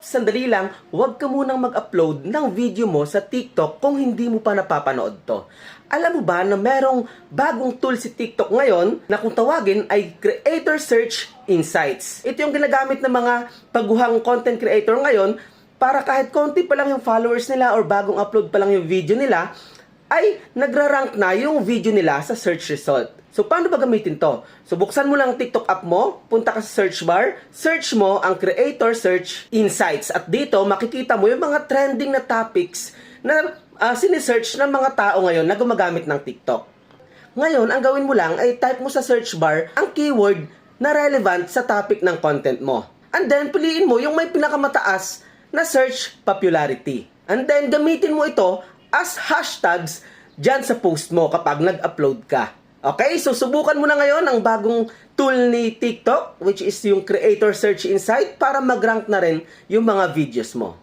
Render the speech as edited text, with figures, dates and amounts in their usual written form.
Sandali lang, huwag ka munang mag-upload ng video mo sa TikTok kung hindi mo pa napapanood to. Alam mo ba na merong bagong tool si TikTok ngayon na kung tawagin ay Creator Search Insights. Ito yung ginagamit ng mga baguhang content creator ngayon para kahit konti pa lang yung followers nila or bagong upload pa lang yung video nila, ay nagra-rank na yung video nila sa search result. So, paano ba gamitin to? So, buksan mo lang ang TikTok app mo, punta ka sa search bar, search mo ang Creator Search Insights. At dito, makikita mo yung mga trending na topics na sinisearch ng mga tao ngayon na gumagamit ng TikTok. Ngayon, ang gawin mo lang ay type mo sa search bar ang keyword na relevant sa topic ng content mo. And then, piliin mo yung may pinakamataas na search popularity. And then, gamitin mo ito as hashtags dyan sa post mo kapag nag-upload ka. Okay, so subukan mo na ngayon ang bagong tool ni TikTok, which is yung Creator Search Insight, para mag-rank na rin yung mga videos mo.